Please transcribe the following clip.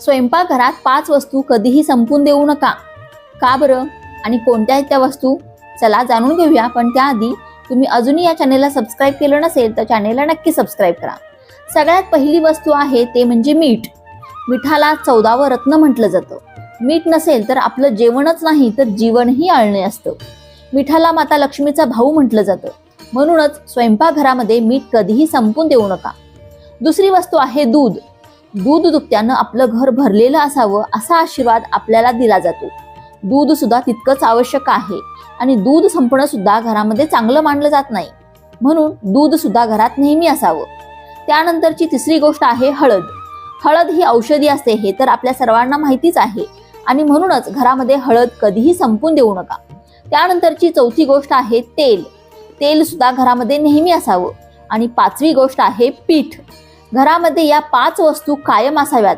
स्वयंपाकघरात 5 वस्तू कधीही संपून देऊ नका. का बरं आणि कोणत्या आहेत त्या वस्तू? चला जाणून घेऊया. पण त्याआधी तुम्ही अजूनही या चॅनेलला सबस्क्राईब केलं नसेल तर चॅनेलला नक्की सबस्क्राईब करा. सगळ्यात पहिली वस्तू आहे ते म्हणजे मीठ. मिठाला 14वं रत्न म्हटलं जातं. मीठ नसेल तर आपलं जेवणच नाही तर जीवनही आळणे असतं. मिठाला माता लक्ष्मीचा भाऊ म्हटलं जातं. म्हणूनच स्वयंपाकघरामध्ये मीठ कधीही संपून देऊ नका. दुसरी वस्तू आहे दूध. दूध दुभत्यानं आपलं घर भरलेलं असावं असा आशीर्वाद आपल्याला दिला जातो. दूध सुद्धा तितकंच आवश्यक आहे आणि दूध संपणं सुद्धा घरामध्ये चांगलं मानलं जात नाही. म्हणून दूध सुद्धा घरात नेहमी असावं. त्यानंतरची तिसरी गोष्ट आहे हळद. हळद ही औषधी असते हे तर आपल्या सर्वांना माहितीच आहे आणि म्हणूनच घरामध्ये हळद कधीही संपून देऊ नका. त्यानंतरची चौथी गोष्ट आहे तेल. तेल सुद्धा घरामध्ये नेहमी असावं. आणि 5वी गोष्ट आहे पीठ. घरामध्ये या 5 वस्तू कायम असाव्यात